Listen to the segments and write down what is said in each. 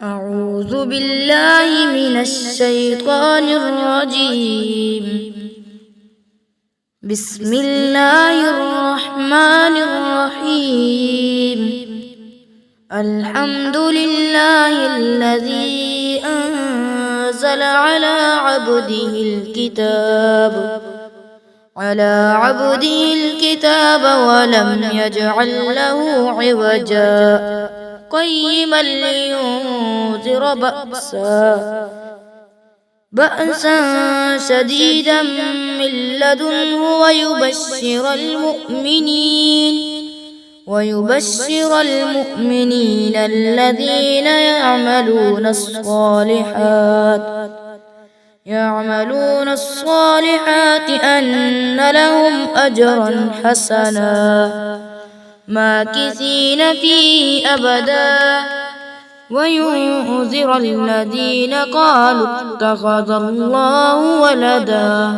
أعوذ بالله من الشيطان الرجيم. بسم الله الرحمن الرحيم. الحمد لله الذي أنزل على عبده الكتاب ولم يجعل له عوجا قيما لينذر بأسا شديدا من لدنه ويبشر المؤمنين الذين يعملون الصالحات أن لهم أجرا حسنا ماكثين فيه أبدا وينذر الذين قالوا اتخذ الله ولدا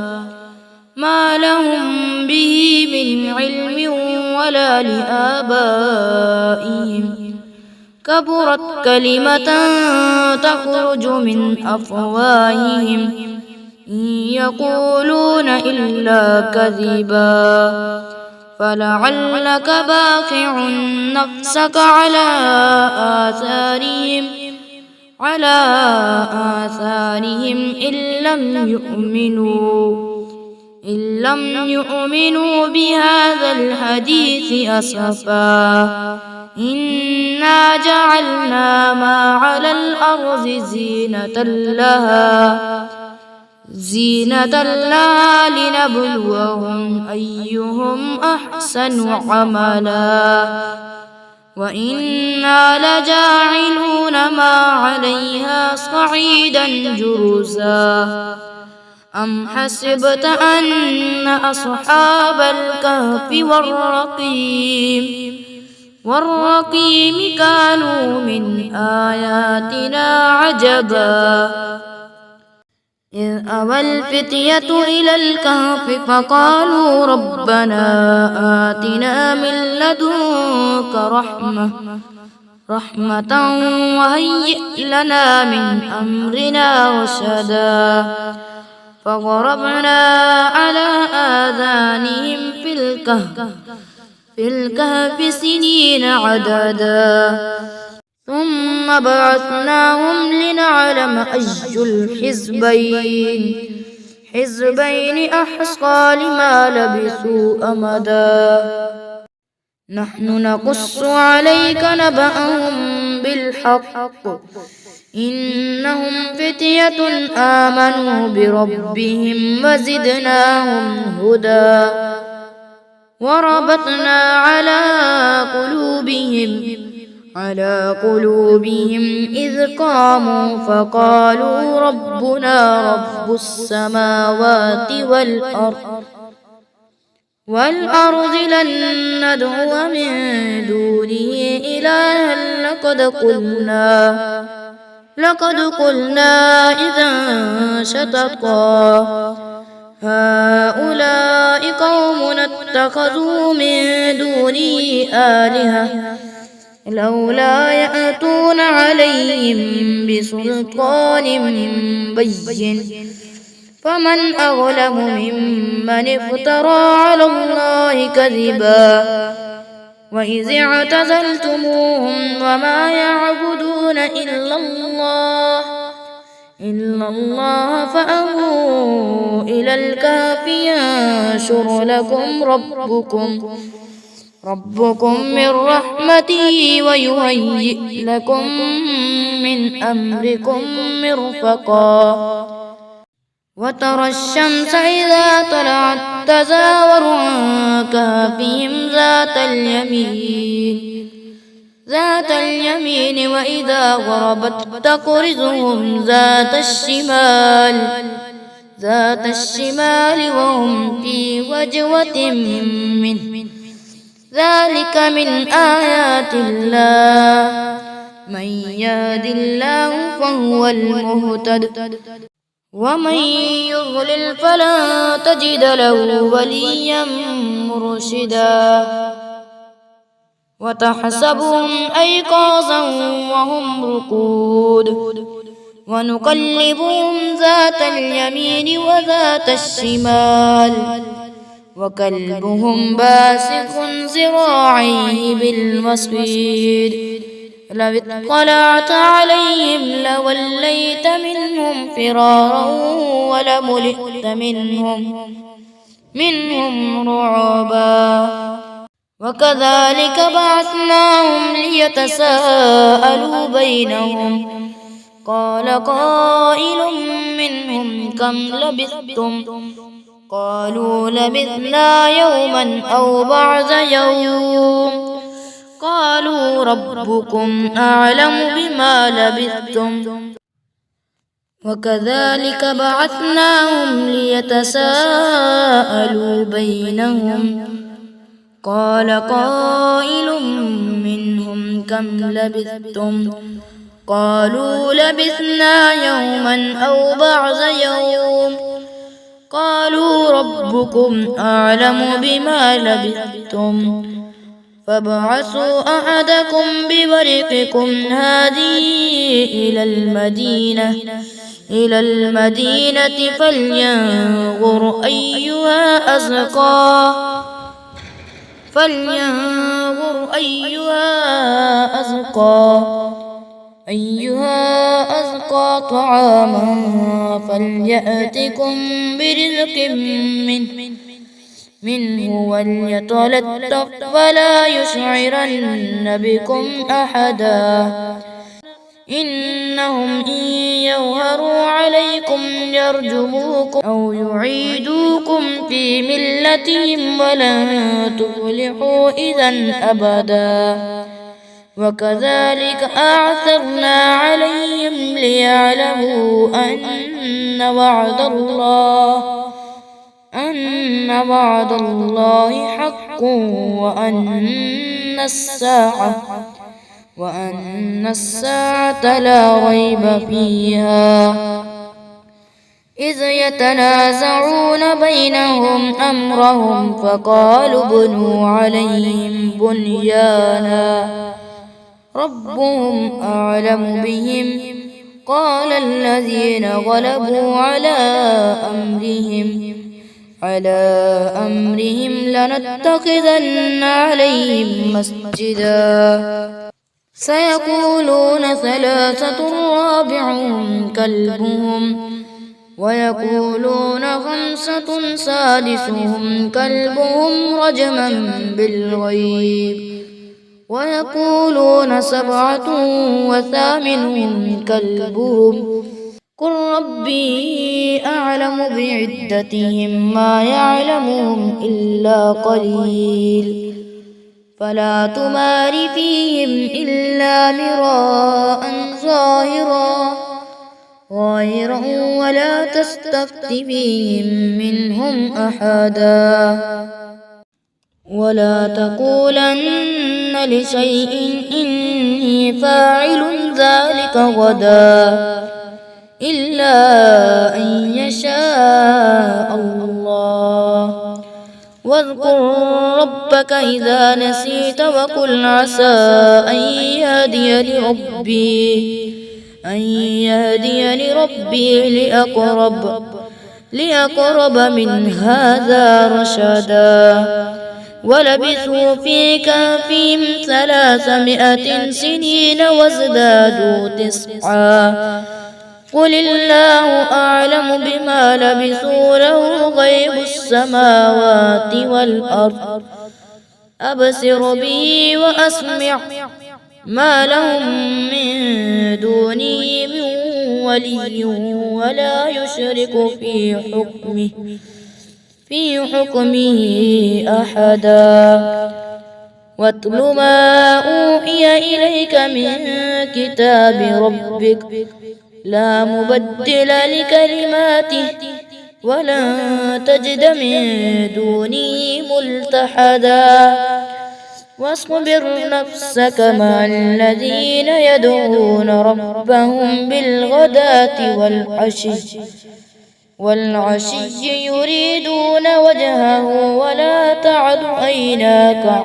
ما لهم به من علم ولا لآبائهم كبرت كلمة تخرج من أفواههم إن يقولون إلا كذبا فلعلك باخع نفسك على آثارهم إن لم يؤمنوا بهذا الحديث أسفا إنا جعلنا ما على الأرض زينة لها لنبلوهم أيهم أحسن عملا وإنا لجاعلون ما عليها صعيدا جرزا أم حسبت أن أصحاب الكهف والرقيم كانوا من آياتنا عجبا إذ أوى الفتية إلى الكهف فقالوا ربنا آتنا من لدنك رحمة وهيئ لنا من أمرنا رشدا فضربنا على آذانهم في الكهف سنين عددا ثم بعثناهم لنعلم أي الحزبين أحصى لما لبثوا أمدا نحن نقص عليك نبأهم بالحق إنهم فتية آمنوا بربهم وزدناهم هدى وربطنا على قلوبهم إذ قاموا فقالوا ربنا رب السماوات والأرض لن ندعو من دونه إلها لقد قلنا إذا شططا هؤلاء قوم اتخذوا من دونه آلهة لولا يأتون عليهم بسلطان بين فمن أظلم ممن افترى على الله كذبا وإذ اعتزلتموهم وما يعبدون إلا الله فأووا إلى الكهف ينشر لكم ربكم من رحمته ويهيئ لكم من أمركم مرفقا وترى الشمس إذا طلعت تزاور عن كهفهم ذات اليمين وإذا غربت تقرضهم ذات الشمال وهم في وجوة منه ذلك من آيات الله من يهد الله فهو المهتد ومن يضلل فلا تجد له وليا مرشدا وتحسبهم أيقاظا وهم رقود ونقلبهم ذات اليمين وذات الشمال وكلبهم باسط ذراعيه بالوصيد لو اطلعت عليهم لوليت منهم فرارا ولملئت منهم رعبا وكذلك بعثناهم ليتساءلوا بينهم قال قائل منهم كم لبثتم قالوا لبثنا يوما أو بعض يوم قالوا ربكم أعلم بما لبثتم وكذلك بعثناهم ليتساءلوا بينهم قال قائل منهم كم لبثتم قالوا لبثنا يوما أو بعض يوم قالوا ربكم أعلم بما لبثتم فابعثوا أحدكم بورقكم هذه إلى المدينة فلينظر أيها أزكى طعاما فليأتكم برزق منه وليتلطف ولا يشعرن بكم أحدا إنهم إن يظهروا عليكم يرجموكم أو يعيدوكم في ملتهم ولن تفلحوا إذا أبدا وكذلك أعثرنا عليهم ليعلموا أن وعد الله حق وأن الساعة لا ريب فيها إذ يتنازعون بينهم أمرهم فقالوا بنوا عليهم بنيانا ربهم أعلم بهم قال الذين غلبوا على أمرهم لنتخذن عليهم مسجدا سيقولون ثلاثة رابعهم كلبهم ويقولون خمسة سادسهم كلبهم رجما بالغيب ويقولون سبعة وثامنهم كلبهم قل ربي أعلم بعدتهم ما يعلمهم إلا قليل فلا تمار فيهم إلا مراء ظاهرا ولا تستفت فيهم منهم أحدا ولا تقولن لشيء إني فاعل ذلك غدا إلا أن يشاء الله واذكر ربك إذا نسيت وقل عسى أن يهديني ربي لأقرب من هذا رشدا ولبثوا في كهفهم 300 سنين وازدادوا 9 قل الله أعلم بما لبثوا له غيب السماوات والأرض أبصر به وأسمع ما لهم من دونه من ولي ولا يشرك في حكمه أحدا واتل ما أوحي إليك من كتاب ربك لا مبدل لكلماته ولن تجد من دونه ملتحدا واصبر نفسك مع الذين يدعون ربهم بالغداة والعشي يريدون وجهه ولا تعد عيناك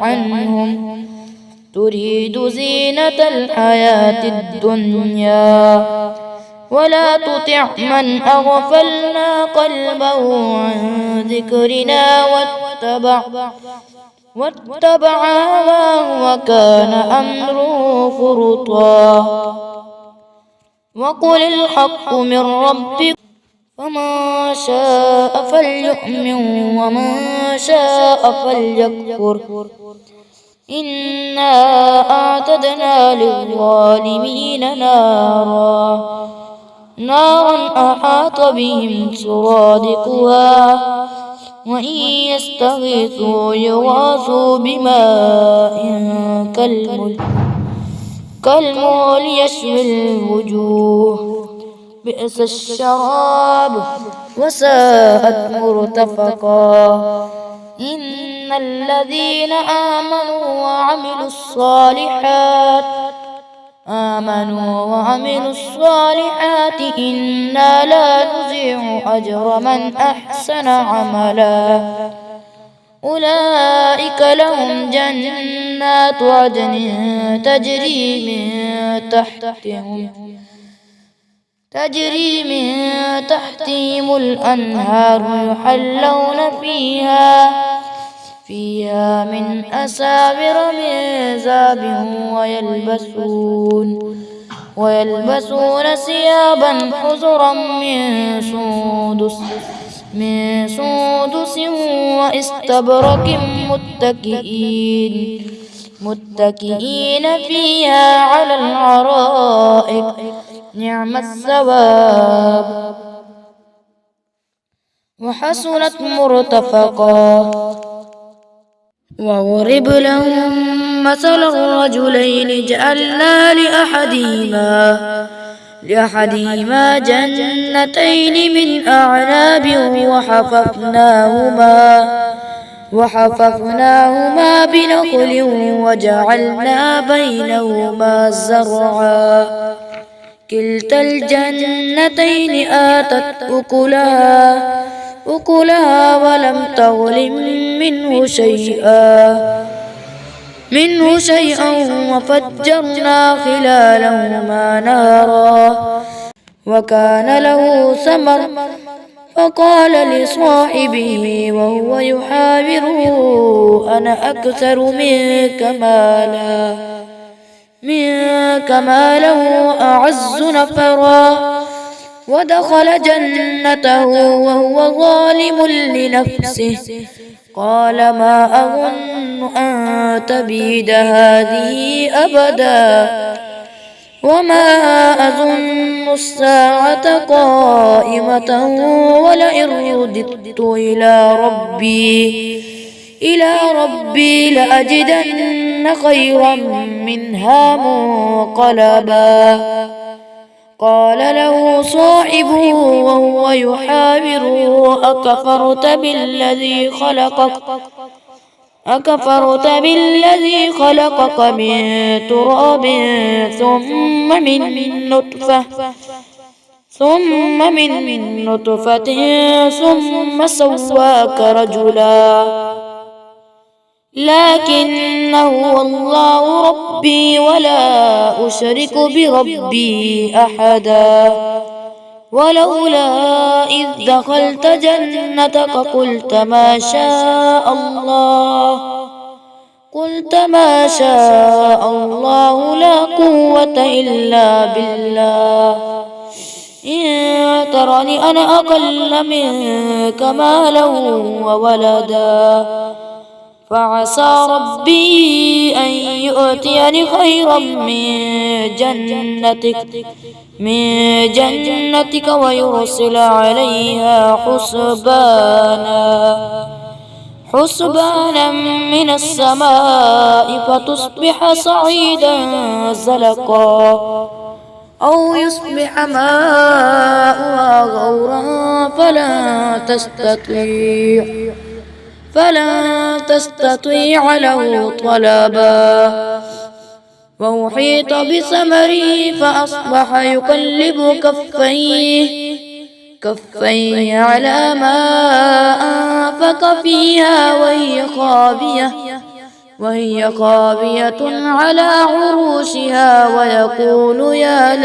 تريد زينة الحياة الدنيا ولا تطع من أغفلنا قلبه عن ذكرنا واتبع هواه وكان أمره فرطا. وقل الحق من ربكم فمن شاء فليؤمن ومن شاء فليكفر إنا أعتدنا للظالمين نارا أحاط بهم سرادقها وإن يستغيثوا يغاثوا بماء كالمهل يشوي الوجوه بئس الشراب وساءت مرتفقا. إن الذين آمنوا وعملوا الصالحات إنا لا نضيع أجر من أحسن عملا. أولئك لهم جنات عدن تجري من تحتهم الأنهار يحلون فيها من أساور من ذهب ويلبسون ثيابا خضرا من سندس واستبرق متكئين فيها على الأرائك نعم الثواب وحسنت مرتفقا. واضرب لهم مثل الرجلين جعلنا لأحدهما جنتين من أعناب وحففناهما بنخل وجعلنا بينهما زرعا كلتا الجنتين آتت أكلها ولم تظلم منه شيئا وفجرنا خلالهما نهرا وكان له ثمر فقال لصاحبه وهو يحاوره أنا أكثر منك مالا وأعز نفرا. ودخل جنته وهو ظالم لنفسه قال ما أظن أن تبيد هذه أبدا وما أظن الساعة قائمة ولئن رددت إلى ربي لأجدن خيرا منها منقلبا. قال له صاحبه وهو يحاوره أكفرت بالذي خلقك من تراب ثم من نطفة ثم سواك رجلا لكن هو الله ربي ولا أشرك بربي أحدا. ولولا إذ دخلت جنتك قلت ما شاء الله لا قوة إلا بالله إن ترني أنا أقل منك مالا وولدا فعسى ربي أن يؤتيني خيرا من جنتك ويرسل عليها حسبانا من السماء فتصبح صعيدا زلقا أو يصبح ماؤها غورا فلن تستطيع له طلبا. وأحيط بثمره فأصبح يقلب كفيه على ما أنفق فيها وهي خاوية على عروشها ويقول يا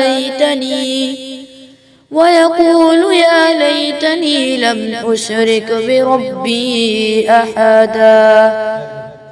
ليتني لم أشرك بربي أحدا.